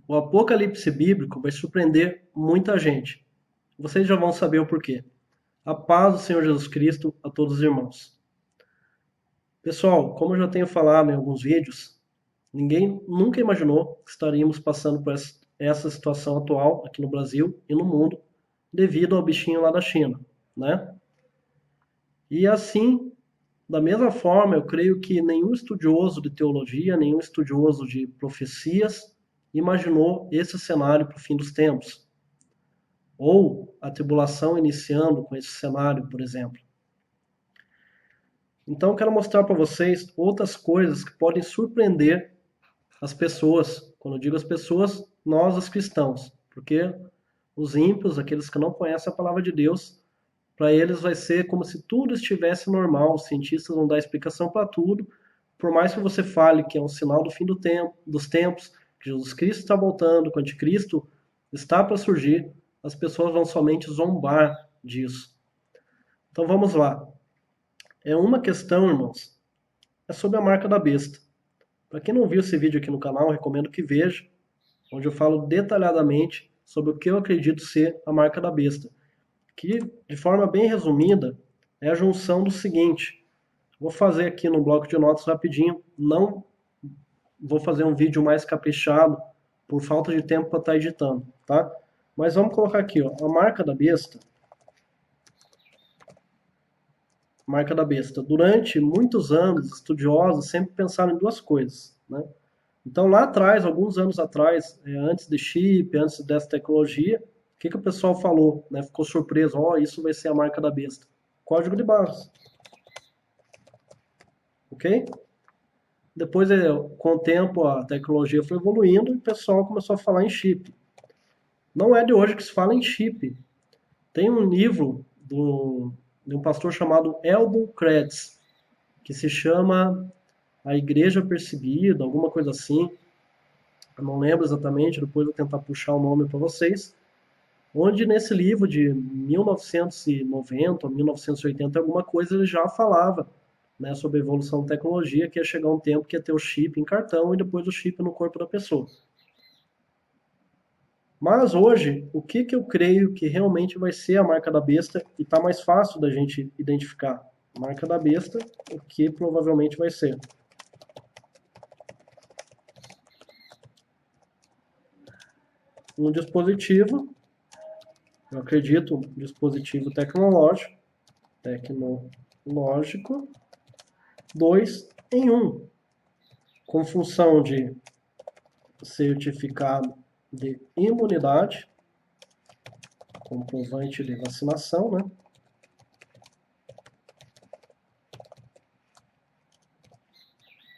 O apocalipse bíblico vai surpreender muita gente. Vocês já vão saber o porquê. A paz do Senhor Jesus Cristo a todos os irmãos. Pessoal, como eu já tenho falado em alguns vídeos, ninguém nunca imaginou que estaríamos passando por essa situação atual aqui no Brasil e no mundo devido ao bichinho lá da China, né? E assim, da mesma forma, eu creio que nenhum estudioso de teologia, nenhum estudioso de profecias imaginou esse cenário para o fim dos tempos. Ou a tribulação iniciando com esse cenário, por exemplo. Então, eu quero mostrar para vocês outras coisas que podem surpreender as pessoas. Quando eu digo as pessoas, nós, os cristãos. Porque os ímpios, aqueles que não conhecem a palavra de Deus, para eles vai ser como se tudo estivesse normal. Os cientistas vão dar explicação para tudo. Por mais que você fale que é um sinal do fim do tempo, dos tempos, que Jesus Cristo está voltando, que o anticristo está para surgir, as pessoas vão somente zombar disso. Então vamos lá. É uma questão, irmãos, é sobre a marca da besta. Para quem não viu esse vídeo aqui no canal, recomendo que veja, onde eu falo detalhadamente sobre o que eu acredito ser a marca da besta, que, de forma bem resumida, é a junção do seguinte. Vou fazer aqui no bloco de notas rapidinho, não vou fazer um vídeo mais caprichado, por falta de tempo para estar editando, tá? Mas vamos colocar aqui, ó, a marca da besta. Marca da besta. Durante muitos anos, estudiosos sempre pensaram em duas coisas, né? Então, lá atrás, alguns anos atrás, antes de chip, antes dessa tecnologia, o que o pessoal falou, né? Ficou surpreso, ó, isso vai ser a marca da besta. Código de barras. Ok? Depois, com o tempo, a tecnologia foi evoluindo e o pessoal começou a falar em chip. Não é de hoje que se fala em chip. Tem um livro de um pastor chamado Elbo Kretz, que se chama A Igreja Percebida, alguma coisa assim. Eu não lembro exatamente, depois vou tentar puxar o nome para vocês. Onde nesse livro de 1990 ou 1980, alguma coisa ele já falava, né, sobre a evolução da tecnologia, que ia chegar um tempo que ia ter o chip em cartão e depois o chip no corpo da pessoa. Mas hoje, o que eu creio que realmente vai ser a marca da besta e está mais fácil da gente identificar? A marca da besta, o que provavelmente vai ser? Um dispositivo, eu acredito, um dispositivo tecnológico, 2 em 1, com função de certificado de imunidade, comprovante de vacinação, né?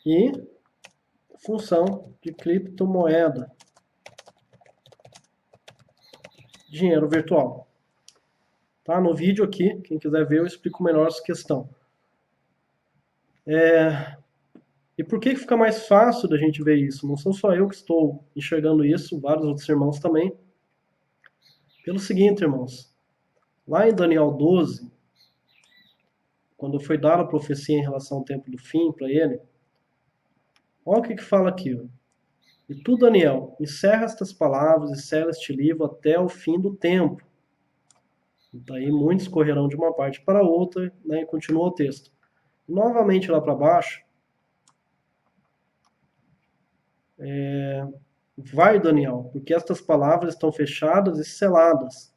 E função de criptomoeda, dinheiro virtual. Tá? No vídeo aqui, quem quiser ver, eu explico melhor essa questão. E por que fica mais fácil da gente ver isso? Não sou só eu que estou enxergando isso, vários outros irmãos também. Pelo seguinte, irmãos, lá em Daniel 12, quando foi dada a profecia em relação ao tempo do fim para ele, olha o que fala aqui. Ó. E tu, Daniel, encerra estas palavras e sela este livro até o fim do tempo. Daí muitos correrão de uma parte para outra, né, e continua o texto. E, novamente lá para baixo, vai, Daniel, porque estas palavras estão fechadas e seladas.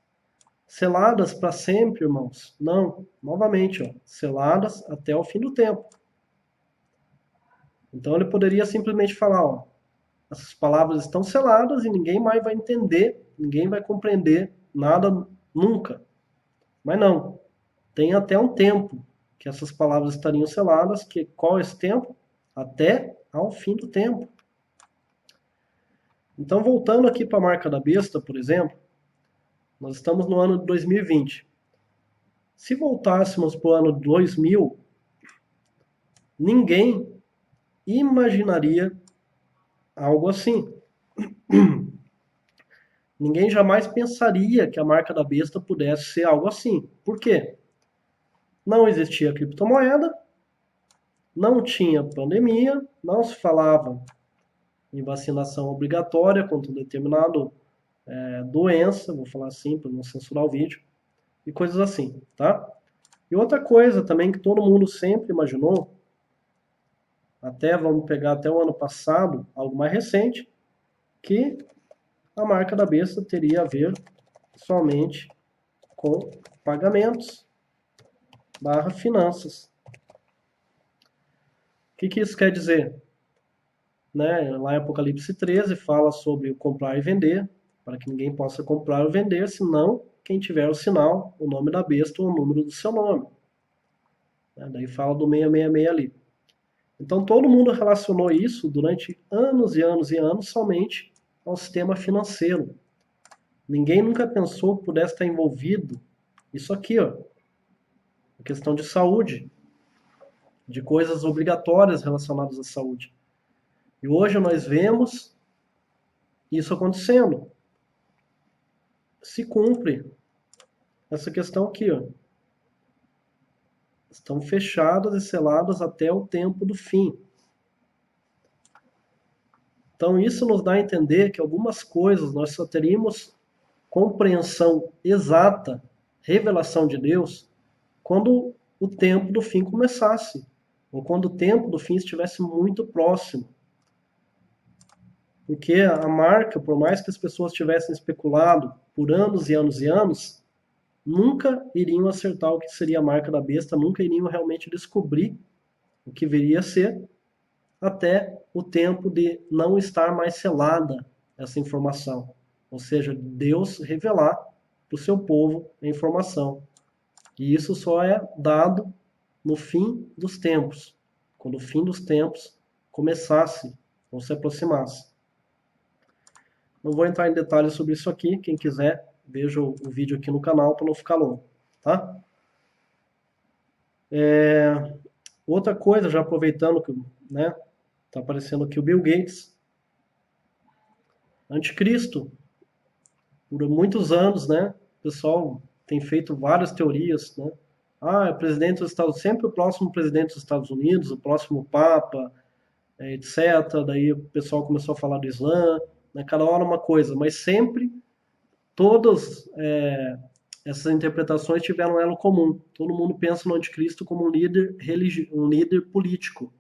Seladas para sempre, irmãos? Não, novamente, ó, seladas até o fim do tempo. Então ele poderia simplesmente falar, ó, essas palavras estão seladas e ninguém mais vai entender, ninguém vai compreender nada nunca. Mas não, tem até um tempo que essas palavras estariam seladas, que qual é esse tempo? Até ao fim do tempo. Então, voltando aqui para a marca da besta, por exemplo, nós estamos no ano de 2020. Se voltássemos para o ano 2000, ninguém imaginaria algo assim. Ninguém jamais pensaria que a marca da besta pudesse ser algo assim. Por quê? Não existia criptomoeda, não tinha pandemia, não se falava em vacinação obrigatória contra um determinado doença, vou falar assim para não censurar o vídeo, e coisas assim, tá? E outra coisa também que todo mundo sempre imaginou, até vamos pegar até o ano passado, algo mais recente, que a marca da besta teria a ver somente com pagamentos barra finanças. O que isso quer dizer? Né? Lá em Apocalipse 13 fala sobre o comprar e vender, para que ninguém possa comprar ou vender, senão quem tiver o sinal, o nome da besta ou o número do seu nome. Daí fala do 666 ali. Então todo mundo relacionou isso durante anos e anos e anos somente ao sistema financeiro. Ninguém nunca pensou que pudesse estar envolvido isso aqui, ó, a questão de saúde, de coisas obrigatórias relacionadas à saúde. E hoje nós vemos isso acontecendo. Se cumpre essa questão aqui, ó. Estão fechadas e seladas até o tempo do fim. Então isso nos dá a entender que algumas coisas nós só teríamos compreensão exata, revelação de Deus, quando o tempo do fim começasse, ou quando o tempo do fim estivesse muito próximo. Porque a marca, por mais que as pessoas tivessem especulado por anos e anos e anos, nunca iriam acertar o que seria a marca da besta, nunca iriam realmente descobrir o que viria a ser, até o tempo de não estar mais selada essa informação. Ou seja, Deus revelar para o seu povo a informação. E isso só é dado no fim dos tempos, quando o fim dos tempos começasse ou se aproximasse. Não vou entrar em detalhes sobre isso aqui, quem quiser, veja o vídeo aqui no canal para não ficar longo, tá? Outra coisa, já aproveitando que, né, tá aparecendo aqui o Bill Gates, anticristo, por muitos anos, né, o pessoal tem feito várias teorias, né, é presidente dos Estados, sempre o próximo presidente dos Estados Unidos, o próximo Papa, etc. Daí o pessoal começou a falar do Islã, né, cada hora uma coisa, mas sempre todas essas interpretações tiveram um elo comum. Todo mundo pensa no anticristo como um líder político.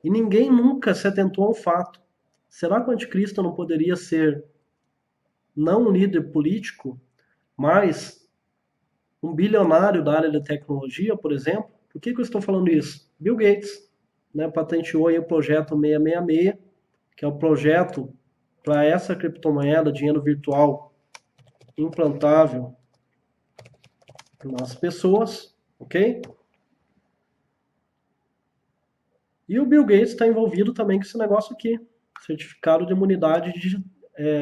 E ninguém nunca se atentou ao fato. Será que o anticristo não poderia ser não um líder político, mas um bilionário da área de tecnologia, por exemplo? Por que eu estou falando isso? Bill Gates, né, patenteou aí o projeto 666, que é o projeto para essa criptomoeda, dinheiro virtual implantável nas pessoas, ok? E o Bill Gates está envolvido também com esse negócio aqui, certificado de imunidade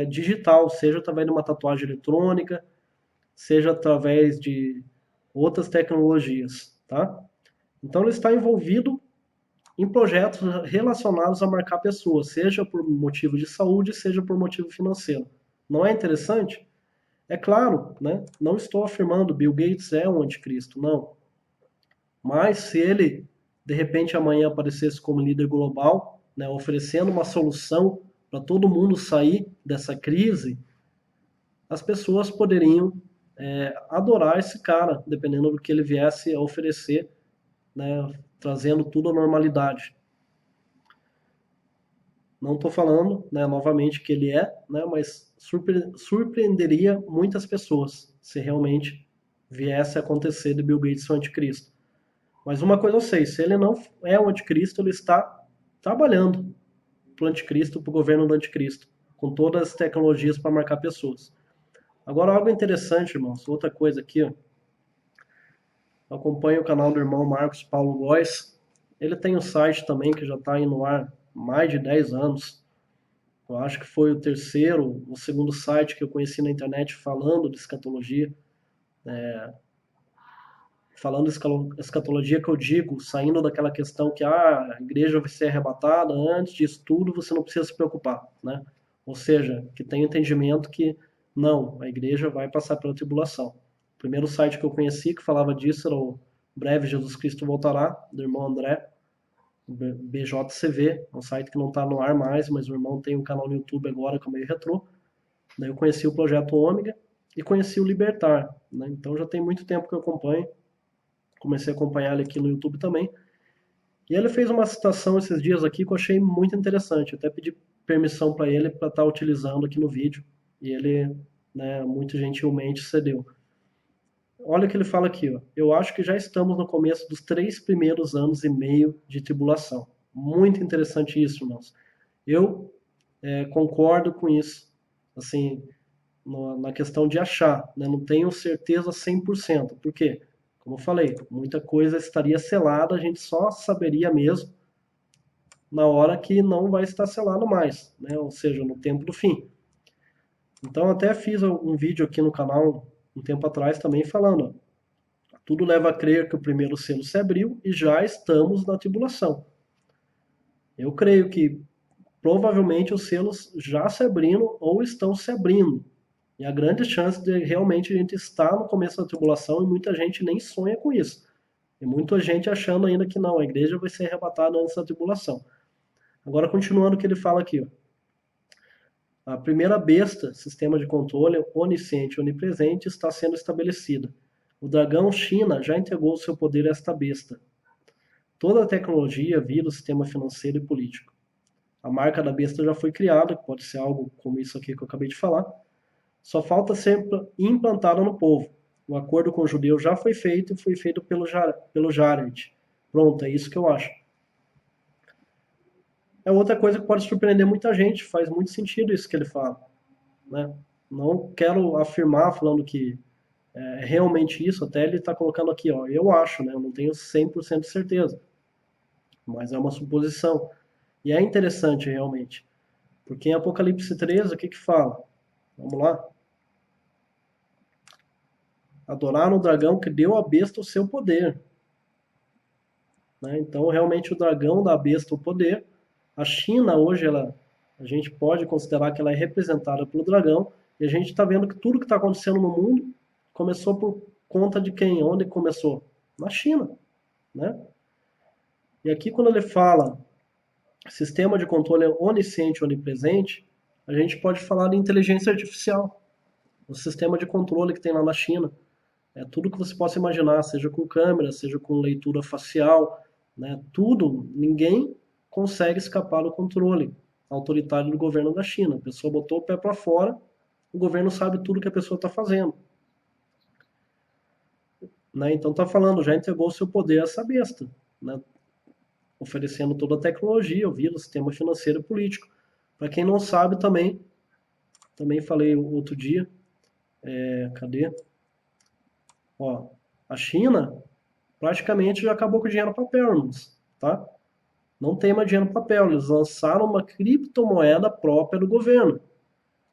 digital, seja através de uma tatuagem eletrônica, seja através de outras tecnologias, tá? Então ele está envolvido em projetos relacionados a marcar pessoas, seja por motivo de saúde, seja por motivo financeiro. Não é interessante? É claro, né? Não estou afirmando Bill Gates é um anticristo, não. Mas se ele, de repente, amanhã aparecesse como líder global, né, oferecendo uma solução para todo mundo sair dessa crise, as pessoas poderiam adorar esse cara, dependendo do que ele viesse a oferecer, né, trazendo tudo à normalidade. Não estou falando, né, novamente, que ele né, mas surpreenderia muitas pessoas se realmente viesse a acontecer de Bill Gates ser o anticristo. Mas uma coisa eu sei, se ele não é o anticristo, ele está trabalhando para o anticristo, para o governo do anticristo, com todas as tecnologias para marcar pessoas. Agora, algo interessante, irmãos, outra coisa aqui, ó. Eu acompanho o canal do irmão Marcos Paulo Góes. Ele tem um site também que já está aí no ar há mais de 10 anos. Eu acho que foi o terceiro, o segundo site que eu conheci na internet falando de escatologia. Falando de escatologia que eu digo, saindo daquela questão que a igreja vai ser arrebatada, antes disso tudo você não precisa se preocupar, né? Ou seja, que tem entendimento que não, a igreja vai passar pela tribulação. O primeiro site que eu conheci que falava disso era o Breve Jesus Cristo Voltará, do irmão André. BJCV, é um site que não está no ar mais, mas o irmão tem um canal no YouTube agora que é meio retrô. Daí eu conheci o projeto Ômega e conheci o Libertar, né? Então já tem muito tempo que eu acompanho, comecei a acompanhar ele aqui no YouTube também. E ele fez uma citação esses dias aqui que eu achei muito interessante. Eu até pedi permissão para ele para estar utilizando aqui no vídeo. E ele, né, muito gentilmente cedeu. Olha o que ele fala aqui, ó. Eu acho que já estamos no começo dos 3 primeiros anos e meio de tribulação. Muito interessante isso, irmãos. Eu concordo com isso. Assim, na questão de achar, né? Não tenho certeza 100%. Por quê? Como eu falei, muita coisa estaria selada, a gente só saberia mesmo na hora que não vai estar selado mais, né? Ou seja, no tempo do fim. Então, até fiz um vídeo aqui no canal um tempo atrás também falando, ó, tudo leva a crer que o primeiro selo se abriu e já estamos na tribulação. Eu creio que provavelmente os selos já se abriram ou estão se abrindo. E a grande chance de realmente a gente estar no começo da tribulação e muita gente nem sonha com isso. E muita gente achando ainda que não, a igreja vai ser arrebatada antes da tribulação. Agora, continuando o que ele fala aqui, ó. A primeira besta, sistema de controle onisciente e onipresente, está sendo estabelecida. O dragão China já entregou seu poder a esta besta. Toda a tecnologia vira o sistema financeiro e político. A marca da besta já foi criada, que pode ser algo como isso aqui que eu acabei de falar. Só falta ser implantada no povo. O acordo com o judeu já foi feito e foi feito pelo Jared. Pronto, é isso que eu acho. É outra coisa que pode surpreender muita gente, faz muito sentido isso que ele fala, né? Não quero afirmar falando que é realmente isso, até ele está colocando aqui, ó, eu acho, né? Eu não tenho 100% de certeza, mas é uma suposição. E é interessante realmente, porque em Apocalipse 13, o que que fala? Vamos lá? Adoraram o dragão que deu à besta o seu poder. Né? Então, realmente, o dragão dá à besta o poder. A China, hoje, a gente pode considerar que ela é representada pelo dragão. E a gente está vendo que tudo que está acontecendo no mundo começou por conta de quem? Onde começou? Na China. Né? E aqui, quando ele fala sistema de controle onisciente e onipresente, a gente pode falar de inteligência artificial. O sistema de controle que tem lá na China. É tudo que você possa imaginar, seja com câmera, seja com leitura facial, né? Tudo, ninguém consegue escapar do controle autoritário do governo da China. A pessoa botou o pé para fora, o governo sabe tudo que a pessoa está fazendo. Né? Então está falando, já entregou o seu poder a essa besta, né? Oferecendo toda a tecnologia, o vírus, sistema financeiro e político. Para quem não sabe também falei outro dia, cadê? Ó, a China praticamente já acabou com o dinheiro papel, irmãos, tá? Não tem mais dinheiro papel, eles lançaram uma criptomoeda própria do governo,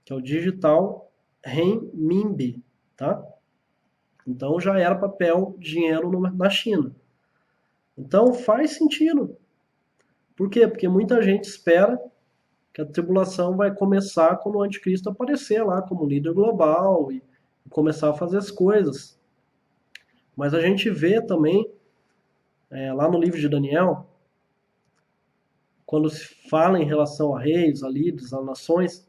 que é o digital renminbi, tá? Então já era papel, dinheiro na China. Então faz sentido. Por quê? Porque muita gente espera que a tribulação vai começar quando o anticristo aparecer lá como líder global e começar a fazer as coisas. Mas a gente vê também, lá no livro de Daniel, quando se fala em relação a reis, a líderes, a nações,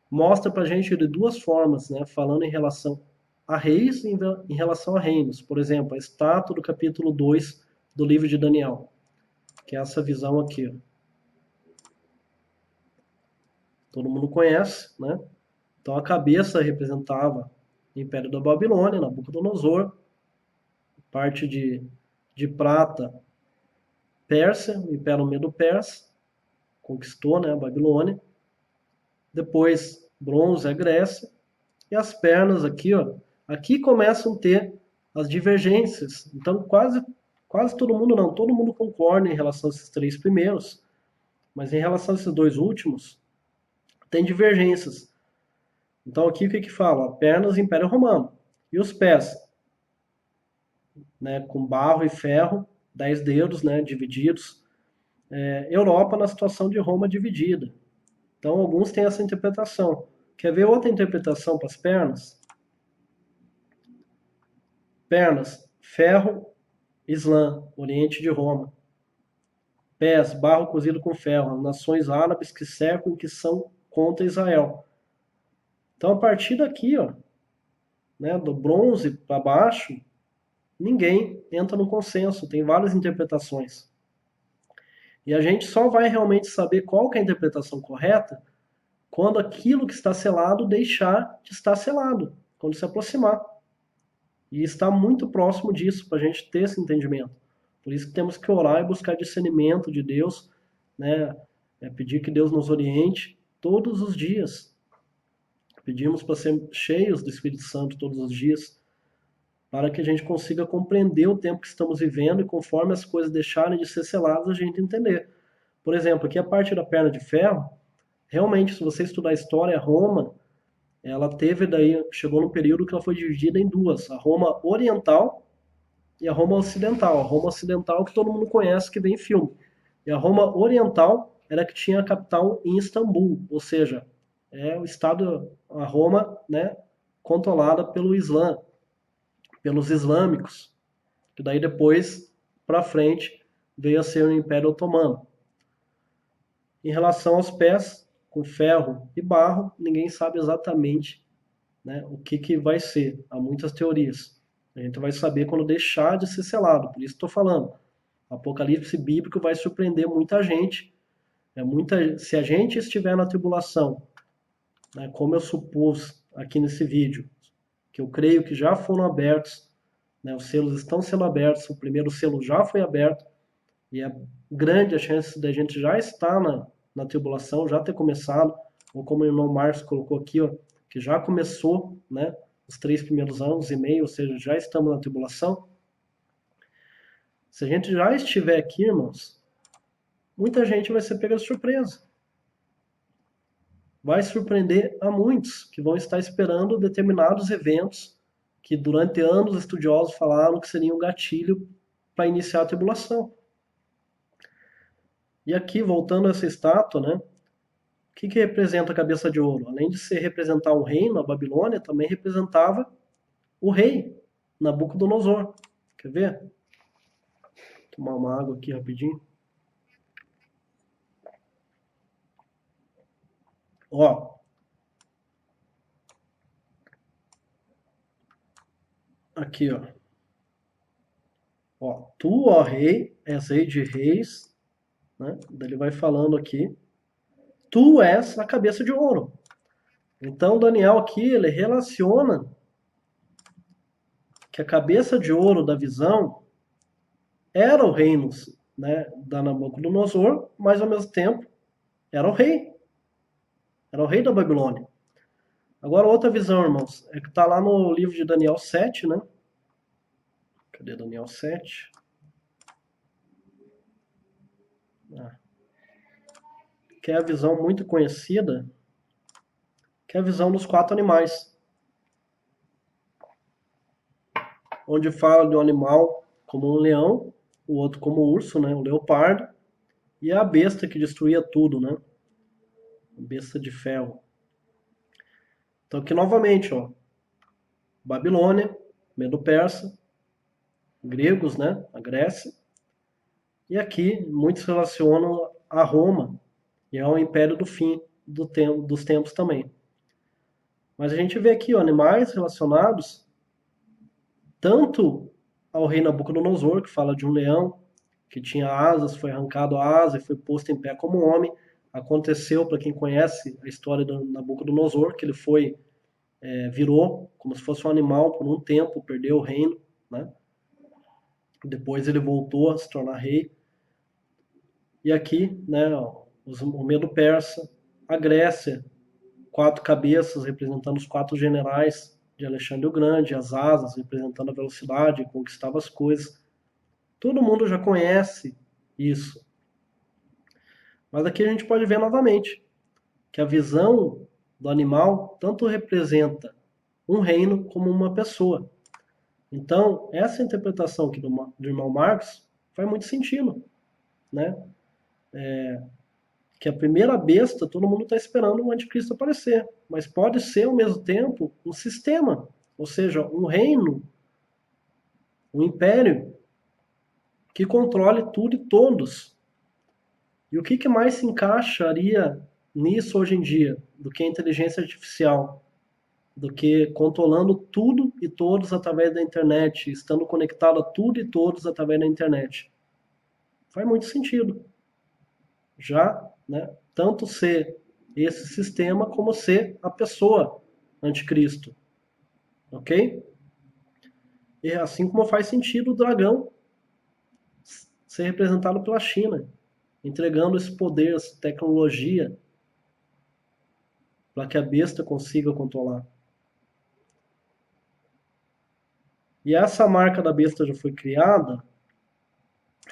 mostra pra gente de duas formas, né? Falando em relação a reis e em relação a reinos. Por exemplo, a estátua do capítulo 2 do livro de Daniel, que é essa visão aqui. Ó. Todo mundo conhece, né? Então a cabeça representava o Império da Babilônia, Nabucodonosor, parte de prata, Pérsia, o Império Medo-Persa, conquistou, né, a Babilônia. Depois, bronze, a Grécia. E as pernas aqui, ó, aqui começam a ter as divergências. Então, quase todo mundo, não, todo mundo concorda em relação a esses 3 primeiros, mas em relação a esses 2 últimos, tem divergências. Então, aqui o que que fala? Pernas, Império Romano. E os pés? Né, com barro e ferro, 10 dedos, né, divididos. Europa na situação de Roma dividida. Então, alguns têm essa interpretação. Quer ver outra interpretação para as pernas? Pernas, ferro, Islã, Oriente de Roma. pés, barro cozido com ferro, as nações árabes que cercam e que são contra Israel. Então, a partir daqui, ó, né, do bronze para baixo, ninguém entra no consenso, tem várias interpretações. E a gente só vai realmente saber qual que é a interpretação correta quando aquilo que está selado deixar de estar selado, quando se aproximar. E está muito próximo disso para a gente ter esse entendimento. Por isso que temos que orar e buscar discernimento de Deus, né? Pedir que Deus nos oriente todos os dias. Pedimos para ser cheios do Espírito Santo todos os dias, para que a gente consiga compreender o tempo que estamos vivendo e conforme as coisas deixarem de ser seladas, a gente entender. Por exemplo, aqui a parte da perna de ferro, realmente, se você estudar a história, Roma, ela teve daí, chegou num período que ela foi dividida em duas, a Roma Oriental e a Roma Ocidental. A Roma Ocidental que todo mundo conhece, que vem em filme. E a Roma Oriental era que tinha a capital em Istambul, ou seja, é o estado, a Roma, né, controlada pelo Islã, pelos islâmicos, que daí depois, para frente, veio a ser o Império Otomano. Em relação aos pés, com ferro e barro, ninguém sabe exatamente, né, o que vai ser. Há muitas teorias. A gente vai saber quando deixar de ser selado. Por isso estou falando. O Apocalipse bíblico vai surpreender muita gente. Se a gente estiver na tribulação, né, como eu supus aqui nesse vídeo, que eu creio que já foram abertos, né, os selos estão sendo abertos, o primeiro selo já foi aberto, e é grande a chance da gente já estar na tribulação, já ter começado, ou como o irmão Marcos colocou aqui, ó, que já começou, né, os 3 primeiros anos e meio, ou seja, já estamos na tribulação. Se a gente já estiver aqui, irmãos, muita gente vai ser pega de surpresa. Vai surpreender a muitos que vão estar esperando determinados eventos que durante anos estudiosos falaram que seriam um gatilho para iniciar a tribulação. E aqui, voltando a essa estátua, né? O que representa a cabeça de ouro? Além de ser representar um reino, a Babilônia também representava o rei, Nabucodonosor. Quer ver? Vou tomar uma água aqui rapidinho. Ó. Aqui, ó. Ó, tu, ó rei, és rei de reis, né? Ele vai falando aqui. Tu és a cabeça de ouro. Então, Daniel aqui, ele relaciona que a cabeça de ouro da visão era o reino, né, da Nabucodonosor, mas ao mesmo tempo era o rei. Era o rei da Babilônia. Agora, outra visão, irmãos, é que está lá no livro de Daniel 7, né? Cadê Daniel 7? Que é a visão muito conhecida, que é a visão dos 4 animais. Onde fala de um animal como um leão, o outro como um urso, né? O leopardo, e a besta que destruía tudo, né? A besta de ferro. Então aqui novamente, ó, Babilônia, Medo-Persa, gregos, né? A Grécia. E aqui muitos relacionam a Roma, e é o império do fim dos tempos também. Mas a gente vê aqui, ó, animais relacionados tanto ao rei Nabucodonosor, que fala de um leão que tinha asas, foi arrancado a asa e foi posto em pé como um homem. Aconteceu, para quem conhece a história do Nabucodonosor, que ele virou como se fosse um animal por um tempo, perdeu o reino, né? Depois ele voltou a se tornar rei. E aqui, né, o medo persa, a Grécia, 4 cabeças representando os 4 generais de Alexandre o Grande, as asas representando a velocidade, conquistava as coisas. Todo mundo já conhece isso. Mas aqui a gente pode ver novamente que a visão do animal tanto representa um reino como uma pessoa. Então, essa interpretação aqui do irmão Marcos faz muito sentido, né? Que a primeira besta, todo mundo está esperando o anticristo aparecer, mas pode ser ao mesmo tempo um sistema, ou seja, um reino, um império que controle tudo e todos. E o que mais se encaixaria nisso hoje em dia do que a inteligência artificial? Do que controlando tudo e todos através da internet, estando conectado a tudo e todos através da internet. Faz muito sentido. Já, né, tanto ser esse sistema como ser a pessoa anticristo, ok? E assim como faz sentido o dragão ser representado pela China, entregando esse poder, essa tecnologia, para que a besta consiga controlar. E essa marca da besta já foi criada,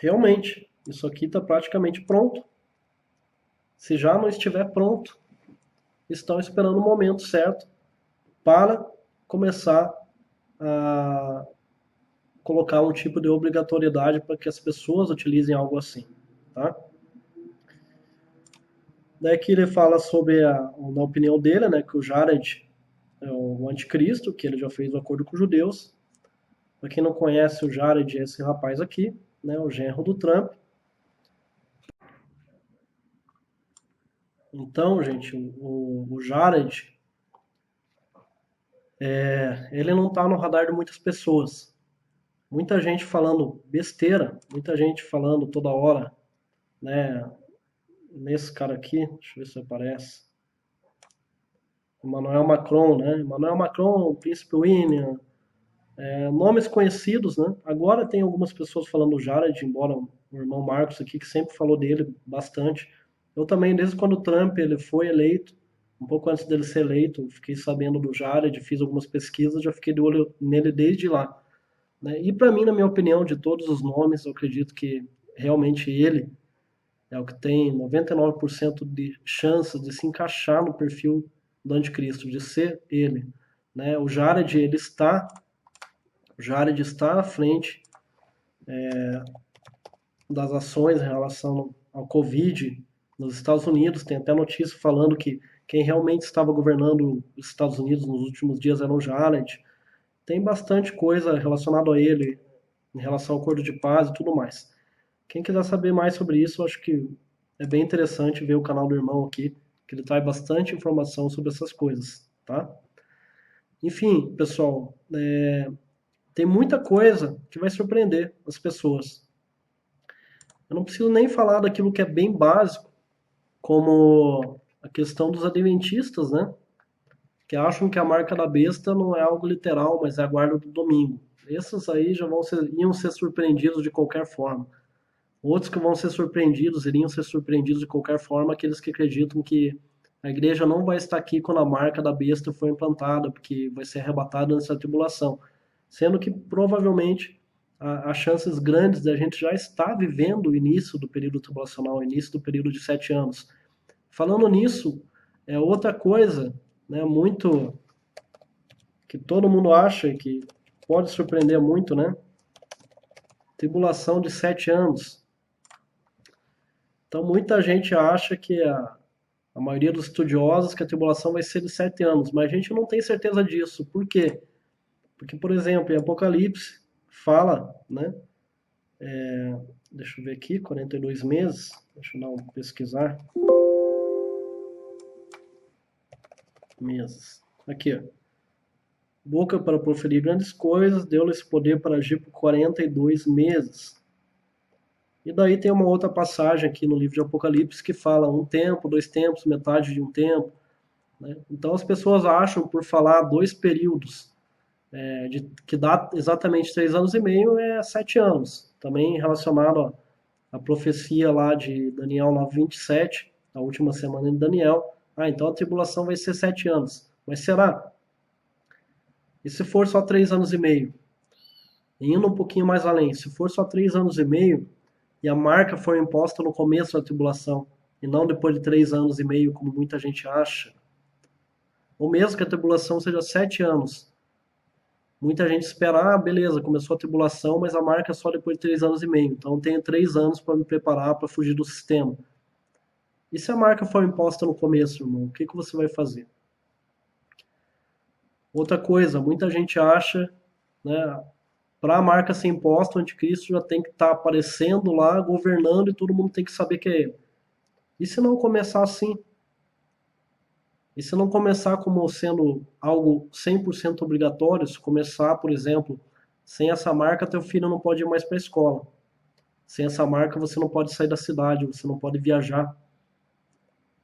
realmente, isso aqui está praticamente pronto. Se já não estiver pronto, estão esperando o momento certo para começar a colocar um tipo de obrigatoriedade para que as pessoas utilizem algo assim, tá? Daí que ele fala sobre, na opinião dele, né, que o Jared é o anticristo, que ele já fez o acordo com os judeus. Para quem não conhece, o Jared é esse rapaz aqui, né, o genro do Trump. Então, gente, o Jared, ele não está no radar de muitas pessoas. Muita gente falando besteira, muita gente falando toda hora, né, nesse cara aqui, deixa eu ver se aparece. Emmanuel Macron, né? Emmanuel Macron, o Príncipe William, nomes conhecidos, né? Agora tem algumas pessoas falando do Jared, embora o irmão Marcos aqui, que sempre falou dele bastante. Eu também, desde quando o Trump ele foi eleito, um pouco antes dele ser eleito, fiquei sabendo do Jared, fiz algumas pesquisas, já fiquei de olho nele desde lá. Né? E para mim, na minha opinião, de todos os nomes, eu acredito que realmente ele é o que tem 99% de chances de se encaixar no perfil do anticristo, de ser ele. Né? O Jared está à frente das ações em relação ao Covid nos Estados Unidos. Tem até notícia falando que quem realmente estava governando os Estados Unidos nos últimos dias era o Jared. Tem bastante coisa relacionada a ele em relação ao acordo de paz e tudo mais. Quem quiser saber mais sobre isso, eu acho que é bem interessante ver o canal do irmão aqui, que ele traz bastante informação sobre essas coisas, tá? Enfim, pessoal, tem muita coisa que vai surpreender as pessoas. Eu não preciso nem falar daquilo que é bem básico, como a questão dos adventistas, né? Que acham que a marca da besta não é algo literal, mas é a guarda do domingo. Esses aí já iam ser surpreendidos de qualquer forma. Outros que vão ser surpreendidos, iriam ser surpreendidos de qualquer forma, aqueles que acreditam que a igreja não vai estar aqui quando a marca da besta for implantada, porque vai ser arrebatada nessa tribulação. Sendo que provavelmente há chances grandes de a gente já estar vivendo o início do período tribulacional, o início do período de 7 anos. Falando nisso, é outra coisa, né, muito que todo mundo acha que pode surpreender muito, né? Tribulação de 7 anos. Então, muita gente acha que a maioria dos estudiosos que a tribulação vai ser de 7 anos, mas a gente não tem certeza disso. Por quê? Porque, por exemplo, em Apocalipse fala, né? Deixa eu ver aqui, 42 meses. Deixa eu dar um pesquisar. Meses. Aqui, ó. Boca para proferir grandes coisas, deu-lhes poder para agir por 42 meses. E daí tem uma outra passagem aqui no livro de Apocalipse que fala 1 tempo, 2 tempos, metade de 1 tempo. Né? Então as pessoas acham, por falar 2 períodos, que dá exatamente 3 anos e meio, é 7 anos. Também relacionado à profecia lá de Daniel 9:27, a última semana de Daniel. Então a tribulação vai ser 7 anos. Mas será? E se for só 3 anos e meio? Indo um pouquinho mais além, se for só 3 anos e meio, e a marca for imposta no começo da tribulação, e não depois de 3 anos e meio, como muita gente acha, ou mesmo que a tribulação seja 7 anos, muita gente espera, beleza, começou a tribulação, mas a marca é só depois de 3 anos e meio, então eu tenho 3 anos para me preparar para fugir do sistema. E se a marca for imposta no começo, irmão, o que você vai fazer? Outra coisa, muita gente acha, né, para a marca ser imposta, o anticristo já tem que estar aparecendo lá, governando, e todo mundo tem que saber que é ele. E se não começar assim? E se não começar como sendo algo 100% obrigatório, se começar, por exemplo, sem essa marca, teu filho não pode ir mais para a escola. Sem essa marca, você não pode sair da cidade, você não pode viajar.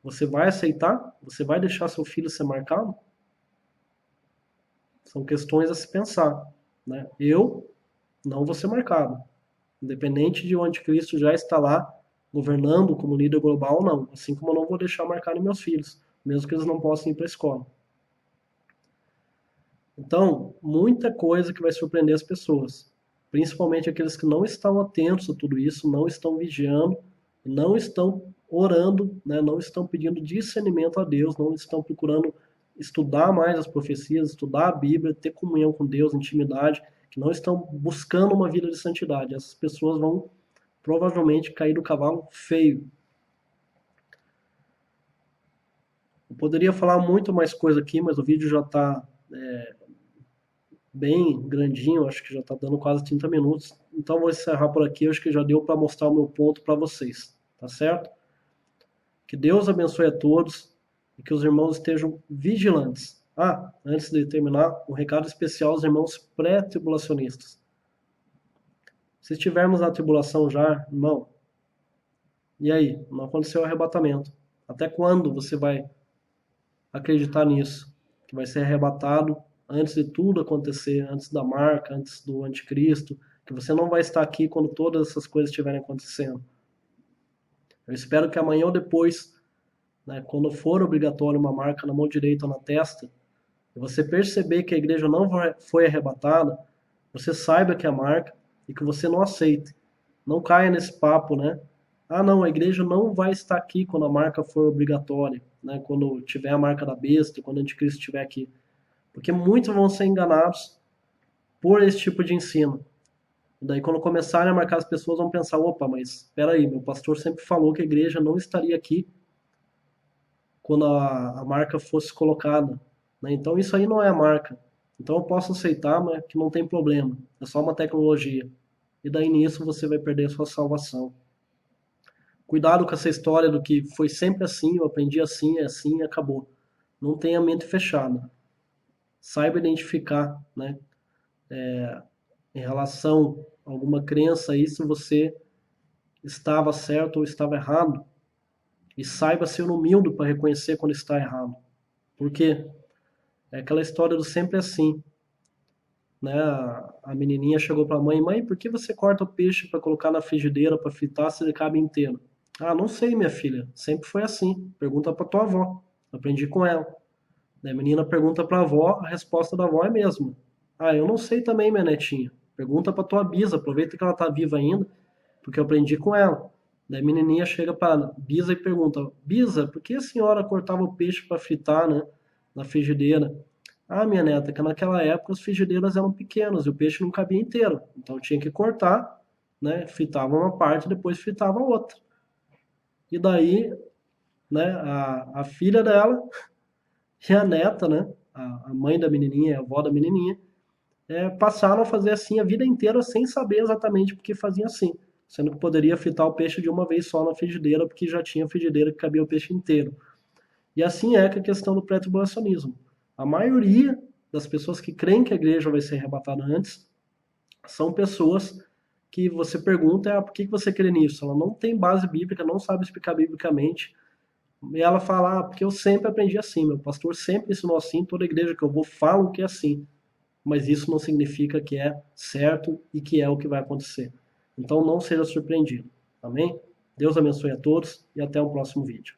Você vai aceitar? Você vai deixar seu filho ser marcado? São questões a se pensar, né? Eu não vou ser marcado. Independente de o anticristo já estar lá governando como líder global ou não. Assim como eu não vou deixar marcar nos meus filhos, mesmo que eles não possam ir para a escola. Então, muita coisa que vai surpreender as pessoas, principalmente aqueles que não estão atentos a tudo isso, não estão vigiando, não estão orando, né? Não estão pedindo discernimento a Deus, não estão procurando estudar mais as profecias, estudar a Bíblia, ter comunhão com Deus, intimidade, que não estão buscando uma vida de santidade. Essas pessoas vão provavelmente cair do cavalo feio. Eu poderia falar muito mais coisa aqui, mas o vídeo já está bem grandinho, acho que já está dando quase 30 minutos. Então vou encerrar por aqui, acho que já deu para mostrar o meu ponto para vocês, tá certo? Que Deus abençoe a todos e que os irmãos estejam vigilantes. Ah, antes de terminar, um recado especial aos irmãos pré-tribulacionistas. Se estivermos na tribulação já, irmão, e aí? Não aconteceu o arrebatamento. Até quando você vai acreditar nisso? Que vai ser arrebatado antes de tudo acontecer, antes da marca, antes do anticristo, que você não vai estar aqui quando todas essas coisas estiverem acontecendo. Eu espero que amanhã ou depois, né, quando for obrigatório uma marca na mão direita ou na testa, e você perceber que a igreja não foi arrebatada, você saiba que é a marca e que você não aceite. Não caia nesse papo, né? Ah, não, a igreja não vai estar aqui quando a marca for obrigatória, né? Quando tiver a marca da besta, quando o anticristo estiver aqui. Porque muitos vão ser enganados por esse tipo de ensino. E daí, quando começarem a marcar, as pessoas vão pensar: opa, mas espera aí, meu pastor sempre falou que a igreja não estaria aqui quando a marca fosse colocada. Né? Então, isso aí não é a marca. Então, eu posso aceitar, mas que não tem problema. É só uma tecnologia. E daí, nisso, você vai perder a sua salvação. Cuidado com essa história do que foi sempre assim, eu aprendi assim, é assim e acabou. Não tenha mente fechada. Saiba identificar, né? Em relação a alguma crença aí, se você estava certo ou estava errado, e saiba ser humilde para reconhecer quando está errado. Porque é aquela história do sempre assim, né? A menininha chegou para a mãe: mãe, por que você corta o peixe para colocar na frigideira para fritar se ele cabe inteiro? Ah, não sei, minha filha, sempre foi assim. Pergunta para tua avó. Aprendi com ela. Daí a menina pergunta para a avó, a resposta da avó é a mesma. Ah, eu não sei também, minha netinha. Pergunta para tua bisa, aproveita que ela tá viva ainda, porque eu aprendi com ela. Daí a menininha chega para bisa e pergunta: Bisa, por que a senhora cortava o peixe para fritar, né, na frigideira? Ah, minha neta, que naquela época as frigideiras eram pequenas e o peixe não cabia inteiro. Então tinha que cortar, né, fritava uma parte, depois fritava a outra. E daí, né, a filha dela e a neta, né, a mãe da menininha, a avó da menininha, passaram a fazer assim a vida inteira sem saber exatamente porque faziam assim, sendo que poderia fritar o peixe de uma vez só na frigideira, porque já tinha frigideira que cabia o peixe inteiro. E assim é com a questão do pré-tribulacionismo. A maioria das pessoas que creem que a igreja vai ser arrebatada antes são pessoas que você pergunta: por que você crê nisso? Ela não tem base bíblica, não sabe explicar biblicamente. E ela fala: porque eu sempre aprendi assim, meu pastor sempre ensinou assim, toda igreja que eu vou falam que é assim. Mas isso não significa que é certo e que é o que vai acontecer. Então não seja surpreendido. Amém? Deus abençoe a todos e até o próximo vídeo.